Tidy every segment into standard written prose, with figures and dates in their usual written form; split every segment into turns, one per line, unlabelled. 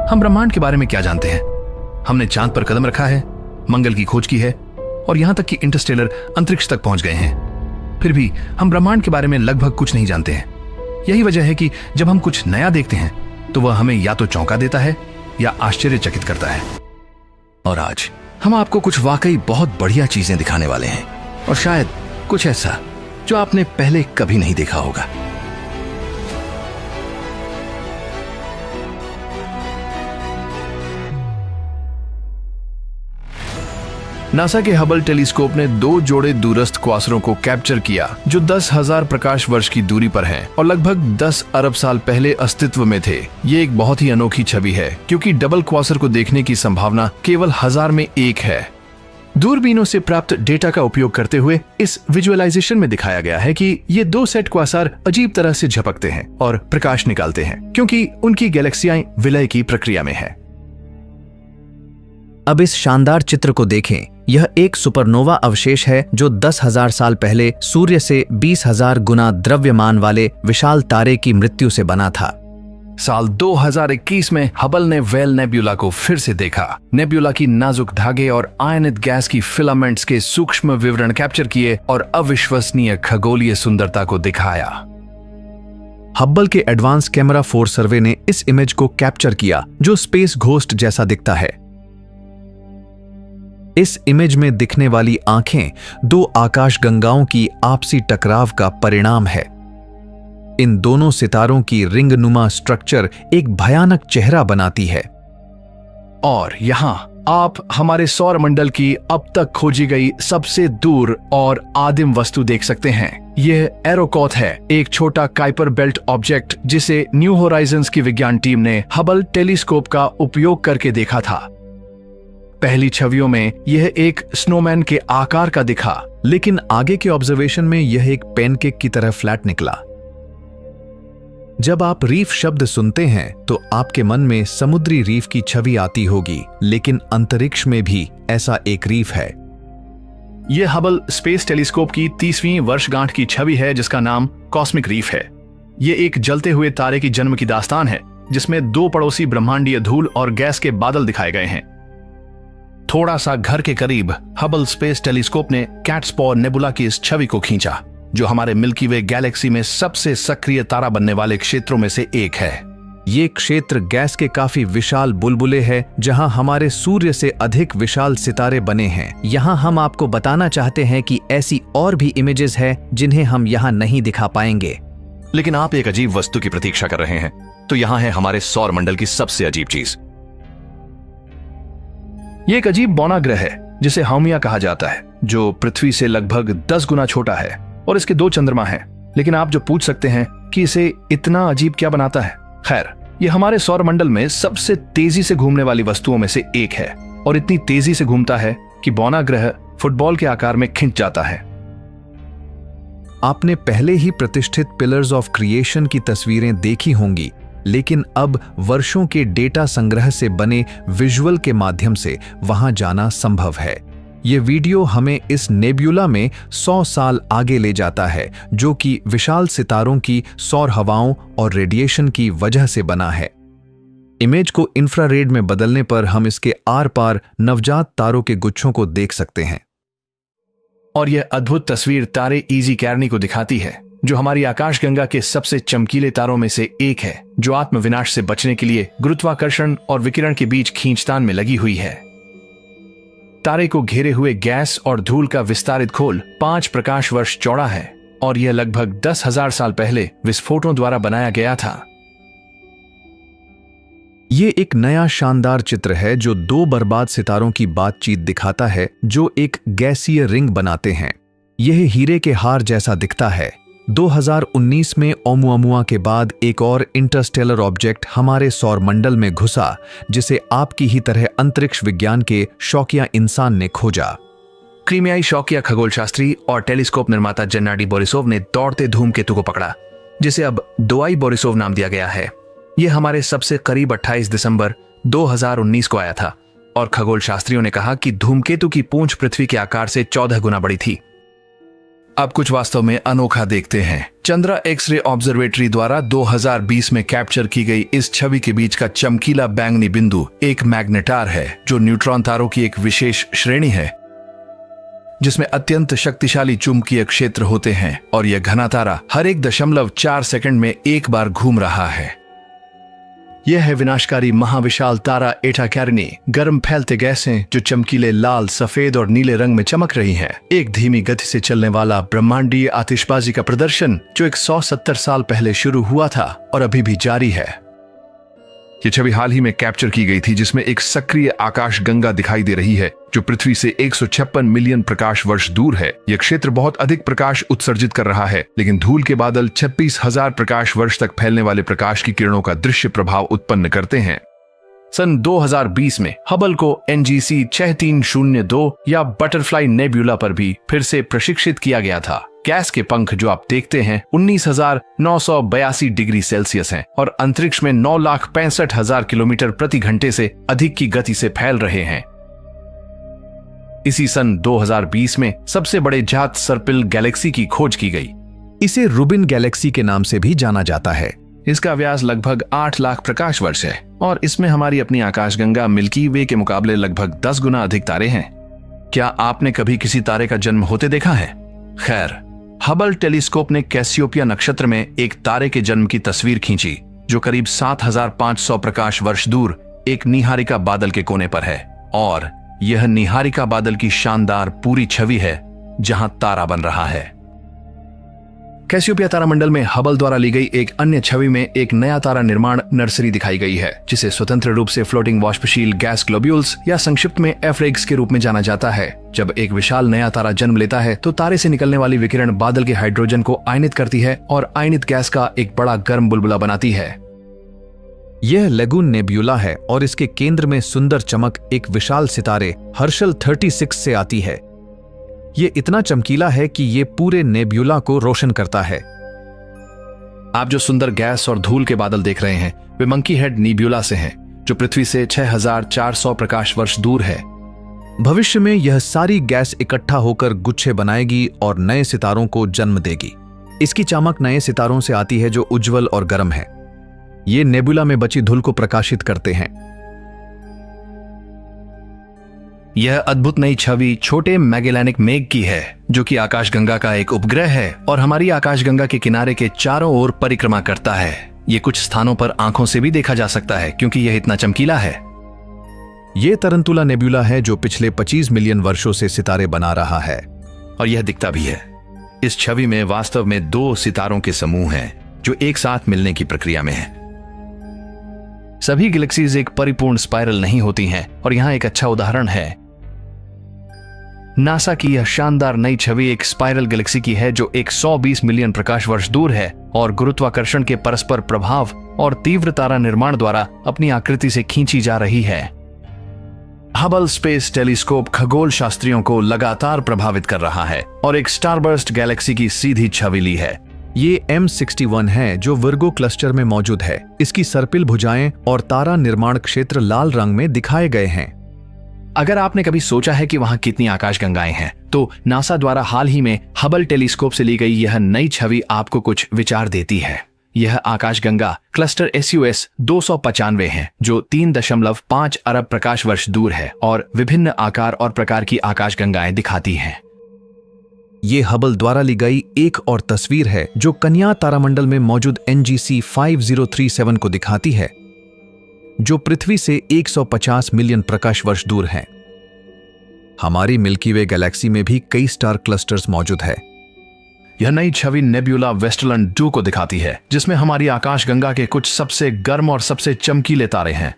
हम ब्रह्मांड के बारे में क्या जानते हैं? हमने चांद पर कदम रखा है, मंगल की खोज की है और यहां तक कि इंटरस्टेलर अंतरिक्ष तक पहुंच गए हैं। फिर भी हम ब्रह्मांड के बारे में लगभग कुछ नहीं जानते हैं। यही वजह है कि जब हम कुछ नया देखते हैं तो वह हमें या तो चौंका देता है या आश्चर्यचकित करता है। और आज हम आपको कुछ वाकई बहुत बढ़िया चीजें दिखाने वाले हैं, और शायद कुछ ऐसा जो आपने पहले कभी नहीं देखा होगा। नासा के हबल टेलीस्कोप ने 2 जोड़े दूरस्थ क्वासरों को कैप्चर किया जो 10,000 प्रकाश वर्ष की दूरी पर हैं और लगभग 10 अरब साल पहले अस्तित्व में थे। ये एक बहुत ही अनोखी छवि है क्योंकि डबल क्वासर को देखने की संभावना केवल 1000 में 1 है। दूरबीनों से प्राप्त डेटा का उपयोग करते हुए इस विजुअलाइजेशन में दिखाया गया है कि ये 2 सेट क्वासार अजीब तरह से झपकते हैं और प्रकाश निकालते हैं क्योंकि उनकी गैलेक्सियां विलय की प्रक्रिया में है।
अब इस शानदार चित्र को देखें। यह एक सुपरनोवा अवशेष है जो 10,000 साल पहले सूर्य से 20,000 गुना द्रव्यमान वाले विशाल तारे की मृत्यु से बना था।
साल 2021 में हबल ने वेल नेब्यूला को फिर से देखा। नेब्यूला की नाजुक धागे और आयनित गैस की फिलामेंट्स के सूक्ष्म विवरण कैप्चर किए और अविश्वसनीय खगोलीय सुंदरता को दिखाया।
हब्बल के एडवांस कैमरा 4 सर्वे ने इस इमेज को कैप्चर किया जो स्पेस घोस्ट जैसा दिखता है। इस इमेज में दिखने वाली आंखें 2 आकाशगंगाओं की आपसी टकराव का परिणाम है। इन दोनों सितारों की रिंगनुमा स्ट्रक्चर एक भयानक चेहरा बनाती है।
और यहां आप हमारे सौर मंडल की अब तक खोजी गई सबसे दूर और आदिम वस्तु देख सकते हैं। यह एरोकॉथ है, एक छोटा काइपर बेल्ट ऑब्जेक्ट जिसे न्यू होराइजन्स की विज्ञान टीम ने हबल टेलीस्कोप का उपयोग करके देखा था। पहली छवियों में यह एक स्नोमैन के आकार का दिखा,
लेकिन आगे के ऑब्जर्वेशन में यह एक पैनकेक की तरह फ्लैट निकला। जब आप रीफ शब्द सुनते हैं तो आपके मन में समुद्री रीफ की छवि आती होगी, लेकिन अंतरिक्ष में भी ऐसा एक रीफ है।
यह हबल स्पेस टेलीस्कोप की 30वीं वर्षगांठ की छवि है जिसका नाम कॉस्मिक रीफ है। यह एक जलते हुए तारे की जन्म की दास्तान है जिसमें 2 पड़ोसी ब्रह्मांडीय धूल और गैस के बादल दिखाए गए हैं। थोड़ा सा घर के करीब हबल स्पेस टेलीस्कोप ने कैट्स पॉ नेबुला की इस छवि को खींचा जो हमारे मिल्की वे गैलेक्सी में सबसे सक्रिय तारा बनने वाले क्षेत्रों में से एक है।
ये क्षेत्र गैस के काफी विशाल बुलबुले है जहां हमारे सूर्य से अधिक विशाल सितारे बने हैं। यहां हम आपको बताना चाहते हैं कि ऐसी और भी इमेजेस हैं जिन्हें हम यहां नहीं दिखा पाएंगे।
लेकिन आप एक अजीब वस्तु की प्रतीक्षा कर रहे हैं, तो यहां है हमारे सौर मंडल की सबसे अजीब चीज। ये एक अजीब बौना ग्रह है जिसे हाउमिया कहा जाता है, जो पृथ्वी से लगभग 10 गुना छोटा है और इसके 2 चंद्रमा हैं। लेकिन आप जो पूछ सकते हैं कि इसे इतना अजीब क्या बनाता है? खैर, ये हमारे सौर मंडल में सबसे तेजी से घूमने वाली वस्तुओं में से एक है और इतनी तेजी से घूमता है कि बौना ग्रह फुटबॉल के आकार में खिंच जाता है।
आपने पहले ही प्रतिष्ठित पिलर्स ऑफ क्रिएशन की तस्वीरें देखी होंगी, लेकिन अब वर्षों के डेटा संग्रह से बने विजुअल के माध्यम से वहां जाना संभव है। ये वीडियो हमें इस नेब्यूला में 100 साल आगे ले जाता है जो कि विशाल सितारों की सौर हवाओं और रेडिएशन की वजह से बना है। इमेज को इंफ्रारेड में बदलने पर हम इसके आर पार नवजात तारों के गुच्छों को देख सकते हैं।
और यह अद्भुत तस्वीर तारे इजी कैरनी को दिखाती है, जो हमारी आकाशगंगा के सबसे चमकीले तारों में से एक है, जो आत्मविनाश से बचने के लिए गुरुत्वाकर्षण और विकिरण के बीच खींचतान में लगी हुई है। तारे को घेरे हुए गैस और धूल का विस्तारित खोल 5 प्रकाश वर्ष चौड़ा है और यह लगभग 10,000 साल पहले विस्फोटों द्वारा बनाया गया था।
ये एक नया शानदार चित्र है जो 2 बर्बाद सितारों की बातचीत दिखाता है जो एक गैसीय रिंग बनाते हैं। यह हीरे के हार जैसा दिखता है। 2019 में ओमुअमुआ के बाद एक और इंटरस्टेलर ऑब्जेक्ट हमारे सौर मंडल में घुसा जिसे आपकी ही तरह अंतरिक्ष विज्ञान के शौकिया इंसान ने खोजा।
क्रीमियाई शौकिया खगोलशास्त्री और टेलीस्कोप निर्माता जेन्नाडी बोरिसोव ने दौड़ते धूमकेतु को पकड़ा, जिसे अब दोआई बोरिसोव नाम दिया गया है। यह हमारे सबसे करीब 28 दिसंबर 2019 को आया था और खगोलशास्त्रियों ने कहा कि धूमकेतु की पूंछ पृथ्वी के आकार से 14 गुना बड़ी थी। अब कुछ वास्तव में अनोखा देखते हैं। चंद्रा एक्स-रे ऑब्जर्वेटरी द्वारा 2020 में कैप्चर की गई इस छवि के बीच का चमकीला बैंगनी बिंदु एक मैग्नेटार है, जो न्यूट्रॉन तारों की एक विशेष श्रेणी है जिसमें अत्यंत शक्तिशाली चुंबकीय क्षेत्र होते हैं, और यह घना तारा हर 1.4 सेकंड में एक बार घूम रहा है। यह है विनाशकारी महाविशाल तारा एटा कैरिनी, गर्म फैलते गैसें जो चमकीले लाल, सफेद और नीले रंग में चमक रही हैं। एक धीमी गति से चलने वाला ब्रह्मांडीय आतिशबाजी का प्रदर्शन जो 170 साल पहले शुरू हुआ था और अभी भी जारी है। ये छवि हाल ही में कैप्चर की गई थी, जिसमें एक सक्रिय आकाश गंगा दिखाई दे रही है जो पृथ्वी से 156 मिलियन प्रकाश वर्ष दूर है। यह क्षेत्र बहुत अधिक प्रकाश उत्सर्जित कर रहा है, लेकिन धूल के बादल 26,000 प्रकाश वर्ष तक फैलने वाले प्रकाश की किरणों का दृश्य प्रभाव उत्पन्न करते हैं। सन 2020 में हबल को NGC 6302 या बटरफ्लाई नेब्यूला पर भी फिर से प्रशिक्षित किया गया था। गैस के पंख जो आप देखते हैं 19,982 डिग्री सेल्सियस हैं और अंतरिक्ष में 9,65,000 किलोमीटर प्रति घंटे से अधिक की गति से फैल रहे हैं। इसी सन 2020 में सबसे बड़े जात सर्पिल गैलेक्सी की खोज की गई।
इसे रूबिन गैलेक्सी के नाम से भी जाना जाता है।
इसका व्यास लगभग 8 लाख प्रकाश वर्ष है और इसमें हमारी अपनी आकाशगंगा मिल्की वे के मुकाबले लगभग 10 गुना अधिक तारे हैं। क्या आपने कभी किसी तारे का जन्म होते देखा है? खैर, हबल टेलीस्कोप ने कैसियोपिया नक्षत्र में एक तारे के जन्म की तस्वीर खींची जो करीब 7,500 प्रकाश वर्ष दूर एक निहारिका बादल के कोने पर है, और यह निहारिका बादल की शानदार पूरी छवि है जहां तारा बन रहा है। कैसियोपिया तारामंडल में हबल द्वारा ली गई एक अन्य छवि में एक नया तारा निर्माण नर्सरी दिखाई गई है, जिसे स्वतंत्र रूप से फ्लोटिंग वाष्पशील गैस ग्लोब्यूल्स या संक्षिप्त में एफरेग्स के रूप में जाना जाता है। जब एक विशाल नया तारा जन्म लेता है तो तारे से निकलने वाली विकिरण बादल के हाइड्रोजन को आयनित करती है और आयनित गैस का एक बड़ा गर्म बुलबुला बनाती है।
यह लेगून नेब्यूला है और इसके केंद्र में सुंदर चमक एक विशाल सितारे हर्शल 36 से आती है। ये इतना चमकीला है कि ये पूरे नेब्यूला को रोशन करता है।
आप जो सुंदर गैस और धूल के बादल देख रहे हैं वे मंकी हेड नेब्यूला से हैं, जो पृथ्वी से 6,400 प्रकाश वर्ष दूर है।
भविष्य में यह सारी गैस इकट्ठा होकर गुच्छे बनाएगी और नए सितारों को जन्म देगी। इसकी चमक नए सितारों से आती है जो उज्जवल और गर्म है। ये नेबुला में बची धूल को प्रकाशित करते हैं।
यह अद्भुत नई छवि छोटे मैगेलेनिक मेघ की है, जो कि आकाशगंगा का एक उपग्रह है और हमारी आकाशगंगा के किनारे के चारों ओर परिक्रमा करता है। ये कुछ स्थानों पर आंखों से भी देखा जा सकता है क्योंकि यह इतना चमकीला है।
यह तरंतुला नेबुला है जो पिछले 25 मिलियन वर्षों से सितारे बना रहा है,
और यह दिखता भी है। इस छवि में वास्तव में 2 सितारों के समूह हैं जो एक साथ मिलने की प्रक्रिया में हैं। सभी गैलेक्सीज एक परिपूर्ण स्पाइरल नहीं होती हैं, और यहां एक अच्छा उदाहरण है। नासा की यह शानदार नई छवि एक स्पाइरल गैलेक्सी की है जो 120 मिलियन प्रकाश वर्ष दूर है और गुरुत्वाकर्षण के परस्पर प्रभाव और तीव्र तारा निर्माण द्वारा अपनी आकृति से खींची जा रही है। हबल स्पेस टेलीस्कोप खगोल शास्त्रियों को लगातार प्रभावित कर रहा है और एक स्टारबर्स्ट गैलेक्सी की सीधी छवि ली है।
ये M61 है जो वर्गो क्लस्टर में मौजूद है। इसकी सर्पिल भुजाएं और तारा निर्माण क्षेत्र लाल रंग में दिखाए गए हैं।
अगर आपने कभी सोचा है कि वहां कितनी आकाशगंगाएं हैं, तो नासा द्वारा हाल ही में हबल टेलीस्कोप से ली गई यह नई छवि आपको कुछ विचार देती है। यह आकाशगंगा क्लस्टर SUS 295 है जो 3.5 अरब प्रकाश वर्ष दूर है और विभिन्न आकार और प्रकार की आकाशगंगाएं दिखाती है।
ये हबल द्वारा ली गई एक और तस्वीर है जो कन्या तारामंडल में मौजूद NGC 5037 को दिखाती है, जो पृथ्वी से 150 मिलियन प्रकाश वर्ष दूर है। हमारी मिल्की वे गैलेक्सी में भी कई स्टार क्लस्टर्स मौजूद है।
यह नई छवि नेब्यूला वेस्टलैंड 2 को दिखाती है, जिसमें हमारी आकाशगंगा के कुछ सबसे गर्म और सबसे चमकीले तारे हैं।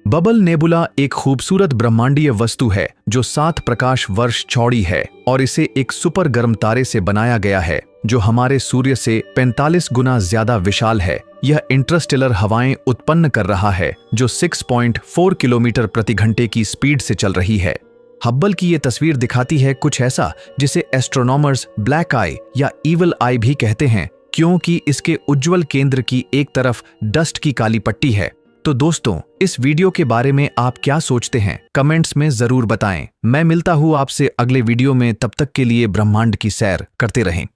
बबल नेबुला एक खूबसूरत ब्रह्मांडीय वस्तु है जो 7 प्रकाश वर्ष चौड़ी है और इसे एक सुपर गर्म तारे से बनाया गया है जो हमारे सूर्य से 45 गुना ज्यादा विशाल है। यह इंटरस्टेलर हवाएं उत्पन्न कर रहा है जो 6.4 किलोमीटर प्रति घंटे की स्पीड से चल रही है। हब्बल की ये तस्वीर दिखाती है कुछ ऐसा जिसे एस्ट्रोनॉमर्स ब्लैक आई या इवल आई भी कहते हैं, क्योंकि इसके उज्जवल केंद्र की एक तरफ डस्ट की काली पट्टी है तो दोस्तों, इस वीडियो के बारे में आप क्या सोचते हैं कमेंट्स में जरूर बताएं। मैं मिलता हूँ आपसे अगले वीडियो में, तब तक के लिए ब्रह्मांड की सैर करते रहें।